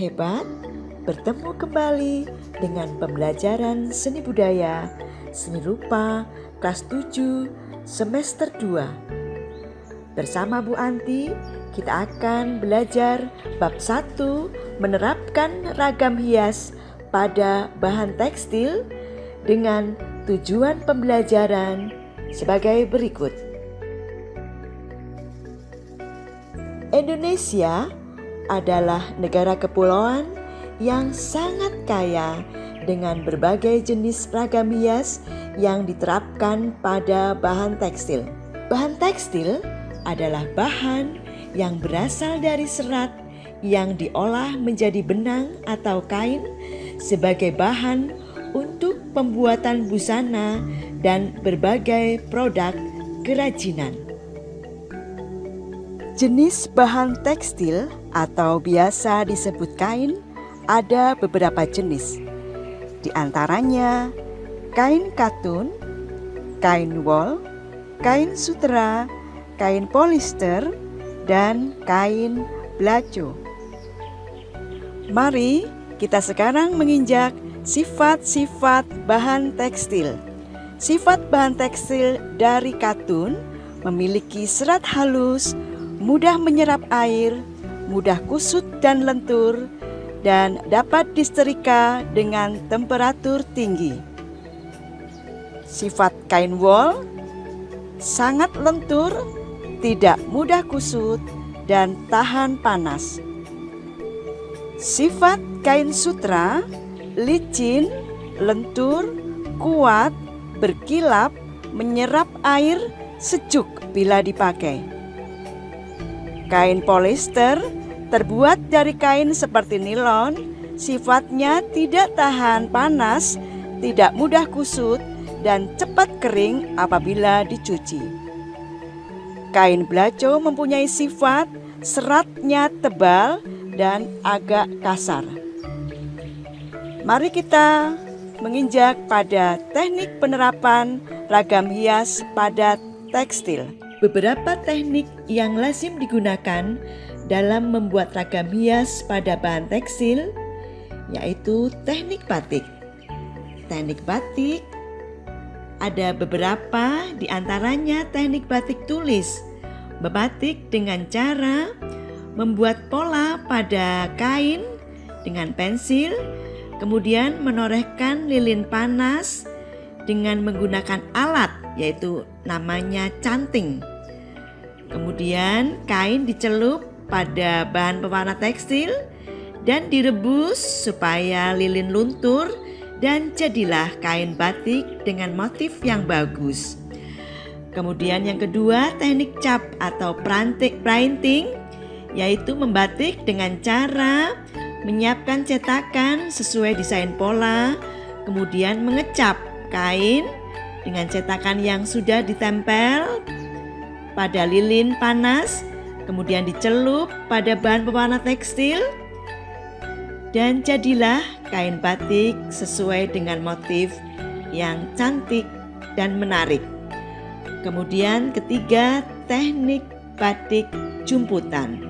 hebat, bertemu kembali dengan pembelajaran seni budaya, seni rupa, kelas 7, semester 2. Bersama Bu Anti, kita akan belajar bab 1, menerapkan ragam hias pada bahan tekstil dengan tujuan pembelajaran sebagai berikut. Indonesia adalah negara kepulauan yang sangat kaya dengan berbagai jenis ragam hias yang diterapkan pada bahan tekstil. Bahan tekstil adalah bahan yang berasal dari serat yang diolah menjadi benang atau kain sebagai bahan untuk pembuatan busana dan berbagai produk kerajinan. Jenis bahan tekstil atau biasa disebut kain ada beberapa jenis. Di antaranya kain katun, kain wol, kain sutera, kain polister, dan kain blaco. Mari kita sekarang menginjak sifat-sifat bahan tekstil. Sifat bahan tekstil dari katun memiliki serat halus, mudah menyerap air, mudah kusut dan lentur, dan dapat disetrika dengan temperatur tinggi. Sifat kain wol sangat lentur, tidak mudah kusut, dan tahan panas. Sifat kain sutra licin, lentur, kuat, berkilap, menyerap air, sejuk bila dipakai. Kain polister terbuat dari kain seperti nilon, sifatnya tidak tahan panas, tidak mudah kusut, dan cepat kering apabila dicuci. Kain blaco mempunyai sifat seratnya tebal dan agak kasar. Mari kita menginjak pada teknik penerapan ragam hias pada tekstil. Beberapa teknik yang lazim digunakan dalam membuat ragam hias pada bahan tekstil yaitu teknik batik. Teknik batik ada beberapa, di antaranya teknik batik tulis. Membatik dengan cara membuat pola pada kain dengan pensil, kemudian menorehkan lilin panas dengan menggunakan alat yaitu namanya canting. Kemudian kain dicelup pada bahan pewarna tekstil dan direbus supaya lilin luntur dan jadilah kain batik dengan motif yang bagus. Kemudian yang kedua, teknik cap atau printing, yaitu membatik dengan cara menyiapkan cetakan sesuai desain pola, kemudian mengecap kain dengan cetakan yang sudah ditempel pada lilin panas, kemudian dicelup pada bahan pewarna tekstil, dan jadilah kain batik sesuai dengan motif yang cantik dan menarik. Kemudian ketiga, teknik batik jumputan,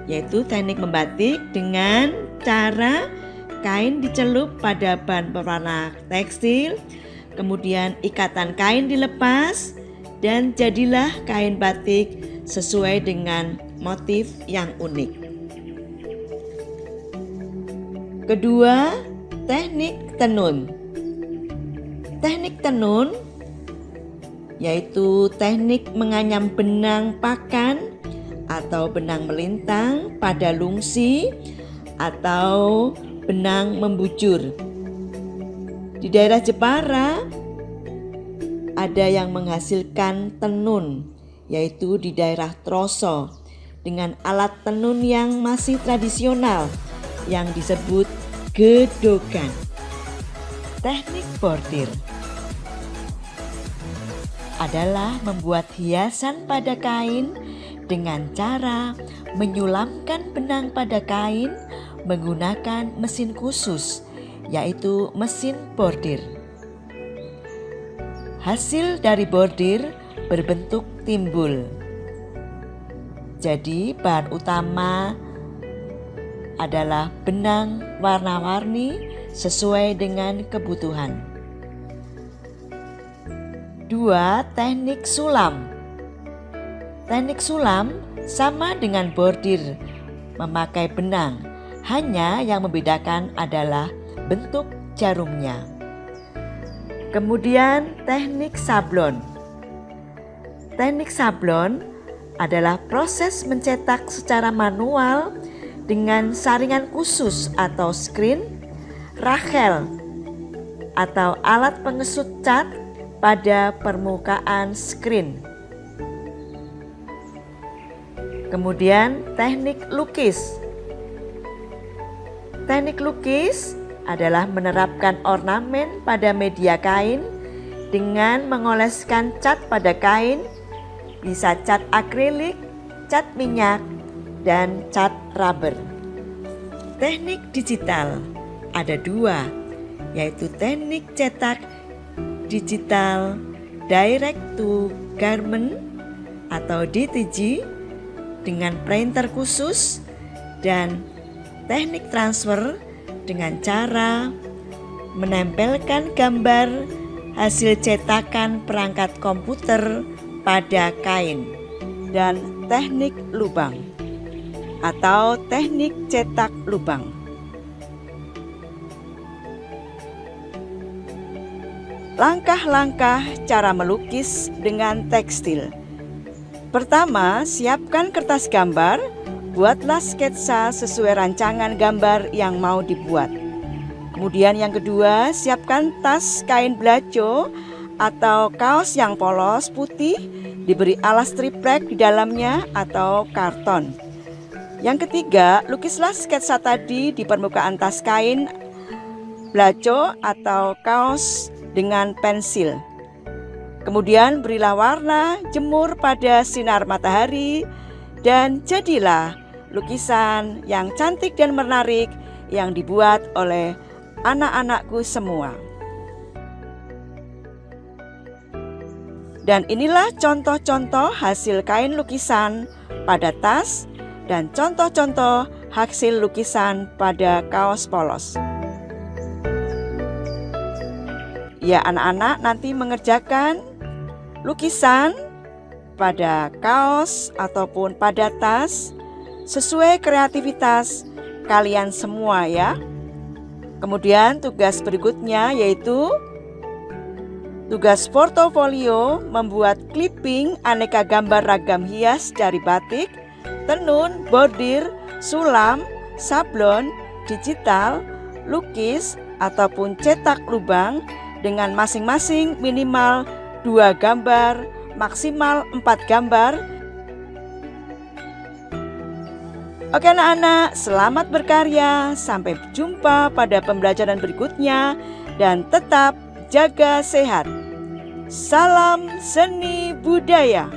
yaitu teknik membatik dengan cara kain dicelup pada bahan pewarna tekstil, kemudian ikatan kain dilepas, dan jadilah kain batik sesuai dengan motif yang unik. Kedua, teknik tenun. Teknik tenun yaitu teknik menganyam benang pakan atau benang melintang pada lungsi atau benang membujur. Di daerah Jepara ada yang menghasilkan tenun, yaitu di daerah Troso, dengan alat tenun yang masih tradisional yang disebut gedogan. Teknik bordir adalah membuat hiasan pada kain dengan cara menyulamkan benang pada kain menggunakan mesin khusus, yaitu mesin bordir. Hasil dari bordir berbentuk timbul. Jadi bahan utama adalah benang warna-warni sesuai dengan kebutuhan. 2. Teknik sulam. Teknik sulam sama dengan bordir memakai benang, hanya yang membedakan adalah bentuk jarumnya. Kemudian teknik sablon. Teknik sablon adalah proses mencetak secara manual dengan saringan khusus atau screen, rachel atau alat pengesut cat pada permukaan screen. Kemudian teknik lukis. Teknik lukis adalah menerapkan ornamen pada media kain dengan mengoleskan cat pada kain, bisa cat akrilik, cat minyak, dan cat rubber. Teknik digital ada 2, yaitu teknik cetak digital direct to garment atau DTG dengan printer khusus, dan teknik transfer dengan cara menempelkan gambar hasil cetakan perangkat komputer pada kain, dan teknik lubang atau teknik cetak lubang. Langkah-langkah cara melukis dengan tekstil. Pertama, siapkan kertas gambar, buatlah sketsa sesuai rancangan gambar yang mau dibuat. Kemudian yang kedua, siapkan tas kain belaco atau kaos yang polos putih, diberi alas triplek di dalamnya atau karton. Yang ketiga, lukislah sketsa tadi di permukaan tas kain belaco atau kaos dengan pensil. Kemudian berilah warna, jemur pada sinar matahari, dan jadilah lukisan yang cantik dan menarik yang dibuat oleh anak-anakku semua. Dan inilah contoh-contoh hasil kain lukisan pada tas dan contoh-contoh hasil lukisan pada kaos polos. Ya, anak-anak nanti mengerjakan lukisan pada kaos ataupun pada tas sesuai kreativitas kalian semua ya. Kemudian tugas berikutnya yaitu tugas portofolio membuat clipping aneka gambar ragam hias dari batik, tenun, bordir, sulam, sablon, digital, lukis, ataupun cetak lubang dengan masing-masing minimal 2 gambar, maksimal 4 gambar. Oke anak-anak, selamat berkarya. Sampai jumpa pada pembelajaran berikutnya dan tetap jaga sehat. Salam seni budaya.